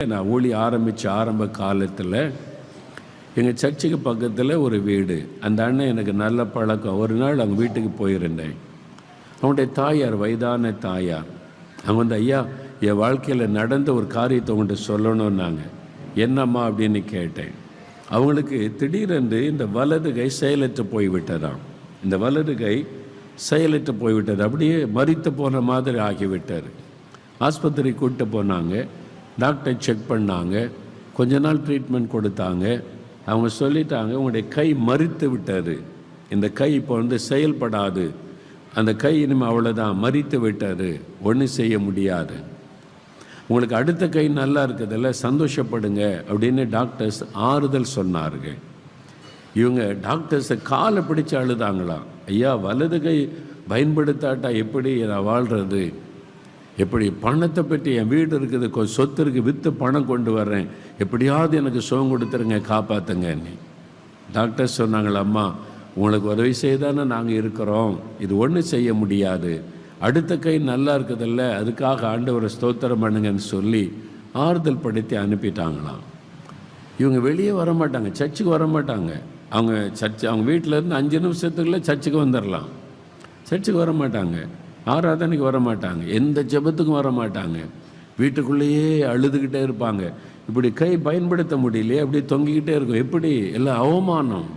நான் ஊழி ஆரம்ப காலத்தில் எங்கள் சர்ச்சுக்கு பக்கத்தில் ஒரு வீடு. அந்த அண்ணன் எனக்கு நல்ல பழக்கம். ஒரு நாள் அவங்க வீட்டுக்கு போயிருந்தேன். அவனுடைய தாயார், வயதான தாயார், அவங்க வந்து, ஐயா, என் வாழ்க்கையில் நடந்த ஒரு காரியத்தை உங்கள்கிட்ட சொல்லணும்னாங்க. என்னம்மா அப்படின்னு கேட்டேன். அவங்களுக்கு திடீரென்று இந்த வலது கை செயலற்று போய்விட்டதாம். இந்த வலது கை செயலற்று போய்விட்டது. அப்படியே மரித்து போன மாதிரி ஆகிவிட்டார். ஆஸ்பத்திரி கூப்பிட்டு போனாங்க. டாக்டர் செக் பண்ணாங்க. கொஞ்ச நாள் ட்ரீட்மெண்ட் கொடுத்தாங்க. அவங்க சொல்லிட்டாங்க, உங்களுடைய கை மரித்து விட்டார், இந்த கை இப்போ வந்து செயல்படாது, அந்த கை இனிமேல் அவ்வளோதான், மரித்து விட்டார், ஒன்றும் செய்ய முடியாது. உங்களுக்கு அடுத்த கை நல்லா இருக்குதில்ல, சந்தோஷப்படுங்க அப்படின்னு டாக்டர்ஸ் ஆறுதல் சொன்னார்கள். இவங்க டாக்டர்ஸை காலை பிடிச்சி அழுதாங்களாம். ஐயா, வலது கை பயன்படுத்தாட்டா எப்படி நான் வாழ்கிறது, எப்படி பணத்தை பற்றி, என் வீடு இருக்குது, சொத்து இருக்குது, விற்று பணம் கொண்டு வர்றேன், எப்படியாவது எனக்கு சுகம் கொடுத்துருங்க, காப்பாற்றுங்க. டாக்டர் சொன்னாங்களா, அம்மா உங்களுக்கு உதவி செய்தானே நாங்கள் இருக்கிறோம், இது ஒன்றும் செய்ய முடியாது, அடுத்த கை நல்லா இருக்குதில்ல, அதுக்காக ஆண்டவரை ஸ்தோத்திரம் பண்ணுங்கன்னு சொல்லி ஆறுதல் படுத்தி அனுப்பிட்டாங்களாம். இவங்க வெளியே வரமாட்டாங்க, சர்ச்சுக்கு வரமாட்டாங்க. அவங்க வீட்டிலேருந்து 5 நிமிஷத்துக்குள்ளே சர்ச்சுக்கு வந்துடலாம். சர்ச்சுக்கு வரமாட்டாங்க, ஆராதனைக்கு வரமாட்டாங்க, எந்த ஜெபத்துக்கும் வரமாட்டாங்க, வீட்டுக்குள்ளேயே அழுதுகிட்டே இருப்பாங்க. இப்படி கை பயன்படுத்த முடியலையே, அப்படி தொங்கிக்கிட்டே இருக்கும். எப்படி எல்லாம் அவமானம்,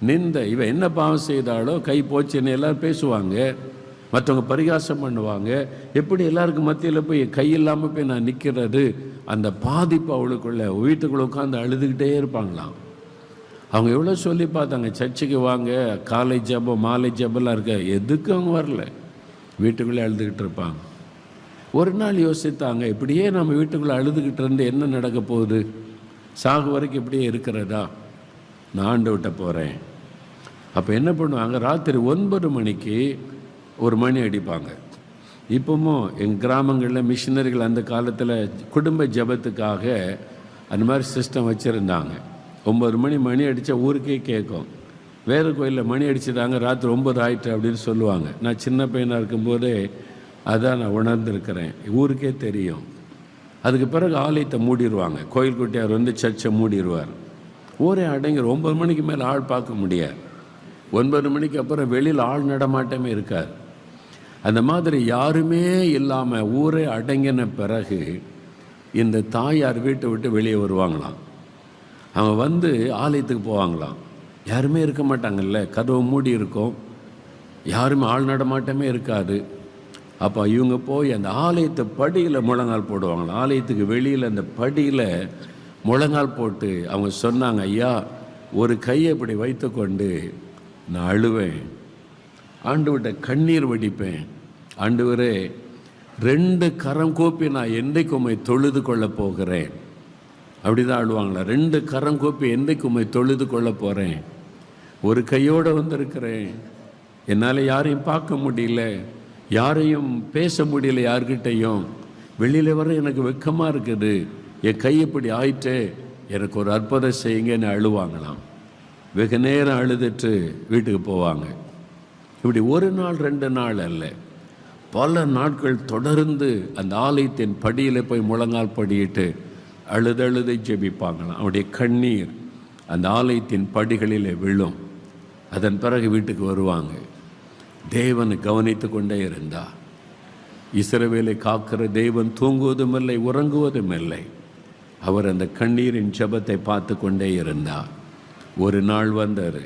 நிந்த, இவன் என்ன பாவம் செய்தாலோ கை போச்சுன்னு எல்லோரும் பேசுவாங்க, மற்றவங்க பரிகாசம் பண்ணுவாங்க. எப்படி எல்லாருக்கும் மத்தியில் போய் கை இல்லாமல் போய் நான் நிற்கிறது, அந்த பாதிப்பு அவளுக்குள்ள வீட்டுக்குள்ளே உட்காந்து அழுதுகிட்டே இருப்பாங்களாம். அவங்க எவ்வளோ சொல்லி பார்த்தாங்க, சர்ச்சுக்கு வாங்க, காலை ஜபம் மாலை ஜபம்லாம் இருக்க, எதுக்கு அவங்க வரல, வீட்டுக்குள்ளே அழுதுகிட்டு இருப்பாங்க. ஒரு நாள் யோசித்தாங்க, இப்படியே நம்ம வீட்டுக்குள்ளே அழுதுகிட்டு இருந்து என்ன நடக்க போகுது, சாகு வரைக்கும் இப்படியே இருக்கிறதா, நான் ஆண்டவர்கிட்ட போகிறேன். அப்போ என்ன பண்ணுவாங்க, ராத்திரி 9 மணிக்கு ஒரு மணி அடிப்பாங்க. இப்போவும் எங்கள் கிராமங்களில் மிஷினரிகள் அந்த காலத்தில் குடும்ப ஜபத்துக்காக அந்த மாதிரி சிஸ்டம் வச்சுருந்தாங்க. 9 மணி அடித்தா ஊருக்கே கேட்கும். வேறு கோயிலில் மணி அடிச்சுட்டாங்க, ராத்திரி 9 ஆயிட்டு அப்படின்னு சொல்லுவாங்க. நான் சின்ன பையனாக இருக்கும்போதே அதான் நான் உணர்ந்துருக்கிறேன், ஊருக்கே தெரியும். அதுக்கு பிறகு ஆலயத்தை மூடிடுவாங்க, கோயில் குட்டியார் வந்து சர்ச்சை மூடிடுவார். ஊரே அடங்கி 9 மணிக்கு மேலே ஆள் பார்க்க முடியாது. 9 மணிக்கு அப்புறம் வெளியில் ஆள் நடமாட்டமே இருக்காது. அந்த மாதிரி யாருமே இல்லாமல் ஊரே அடங்கின பிறகு இந்த தாயார் வீட்டை விட்டு வெளியே வருவாங்களாம். அவங்க வந்து ஆலயத்துக்கு போவாங்களாம். யாருமே இருக்க மாட்டாங்கல்ல, கதவு மூடி இருக்கும், யாருமே ஆள் நடமாட்டமே இருக்காது. அப்போ இவங்க போய் அந்த ஆலயத்தை படியில் முழங்கால் போடுவாங்களாம். ஆலயத்துக்கு வெளியில் அந்த படியில் முழங்கால் போட்டு அவங்க சொன்னாங்க, ஐயா, ஒரு கையை இப்படி வைத்து கொண்டு நான் அழுவேன், ஆண்டவர்கிட்ட கண்ணீர் வடிப்பேன், ஆண்டவரே 2 கரம் கூப்பி நான் என்றைக்கு உம்மை தொழுது கொள்ள போகிறேன். அப்படி தான் அழுவாங்களா, 2 கரம் கூப்பி என்றைக்கு உம்மை தொழுது கொள்ள போகிறேன், ஒரு கையோடு வந்திருக்கிறேன், என்னால் யாரையும் பார்க்க முடியல, யாரையும் பேச முடியல, யார்கிட்டையும் வெளியில் வர எனக்கு வெக்கமாக இருக்குது, என் கை இப்படி ஆயிட்டே, எனக்கு ஒரு அற்புதம் செய்யுங்கன்னு அழுவாங்களாம். வெகு நேரம் அழுதுட்டு வீட்டுக்கு போவாங்க. இப்படி 1 நாள் 2 நாள் அல்ல, பல நாட்கள் தொடர்ந்து அந்த ஆலயத்தின் படியில் போய் முழங்கால் படியிட்டு அழுதழுதை ஜெபிப்பாங்களாம். அவருடைய கண்ணீர் அந்த ஆலயத்தின் படிகளிலே விழும். அதன் பிறகு வீட்டுக்கு வருவாங்க. தேவனை கவனித்து கொண்டே இருந்தார். இஸ்ரவேலை காக்கிற தேவன் தூங்குவதும் இல்லை, உறங்குவதும் இல்லை. அவர் அந்த கண்ணீரின் ஜெபத்தை பார்த்து கொண்டே இருந்தார். ஒரு நாள் வந்தார்,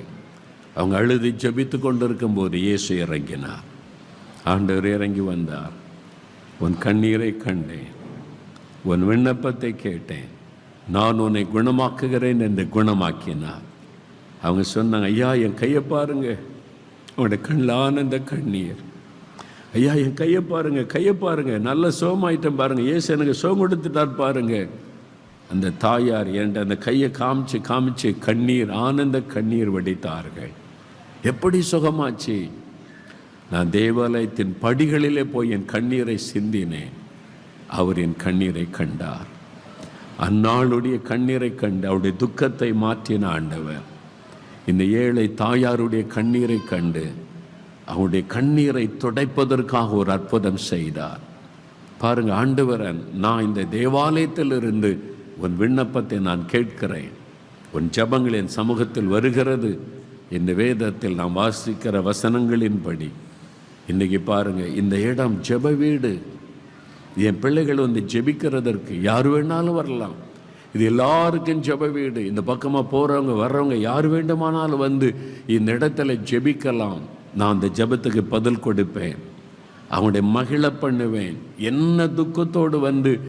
அவங்க அழுது ஜெபித்து கொண்டிருக்கும் போது இயேசு இறங்கினார். ஆண்டவர் இறங்கி வந்தார். உன் கண்ணீரை கண்டேன், உன் விண்ணப்பத்தை கேட்டேன், நான் உன்னை குணமாக்குகிறேன் என்று குணமாக்கினார். அவங்க சொன்னாங்க, ஐயா, என் கையை பாருங்க, அவனுடைய கண்ணில் ஆனந்த கண்ணீர், ஐயா, என் கையை பாருங்க, கையை பாருங்க, நல்ல சோமாயிட்டம் பாருங்க, இயேசு எனக்கு சோம் கொடுத்துட்டார் பாருங்க. அந்த தாயார் என்ற அந்த கையை காமிச்சு காமிச்சு கண்ணீர், ஆனந்த கண்ணீர் வடித்தார்கள். எப்படி சுகமாச்சு, நான் தேவாலயத்தின் படிகளிலே போய் என் கண்ணீரை சிந்தினேன், அவர் என் கண்ணீரை கண்டார். அந்நாளுடைய கண்ணீரை கண்டு அவருடைய துக்கத்தை மாற்றின ஆண்டவர் இந்த ஏழை தாயாருடைய கண்ணீரை கண்டு அவருடைய கண்ணீரை துடைப்பதற்காக ஒரு அற்புதம் செய்தார். பாருங்க, ஆண்டவரன், நான் இந்த தேவாலயத்திலிருந்து உன் விண்ணப்பத்தை நான் கேட்கிறேன். உன் ஜெபங்கள் என் சமூகத்தில் வருகிறது. இந்த வேதத்தில் நாம் வாசிக்கிற வசனங்களின்படி இன்றைக்கி பாருங்க, இந்த இடம் ஜெப வீடு. என் பிள்ளைகள் வந்து ஜெபிக்கிறதற்கு யார் வேணாலும் வரலாம். இது எல்லாருக்கும் ஜெப வீடு. இந்த பக்கமாக போகிறவங்க வர்றவங்க யார் வேண்டுமானாலும் வந்து இந்த இடத்துல ஜெபிக்கலாம். நான் அந்த ஜெபத்துக்கு பதில் கொடுப்பேன். அவங்களுடைய மகிழ பண்ணுவேன். என்ன துக்கத்தோடு வந்து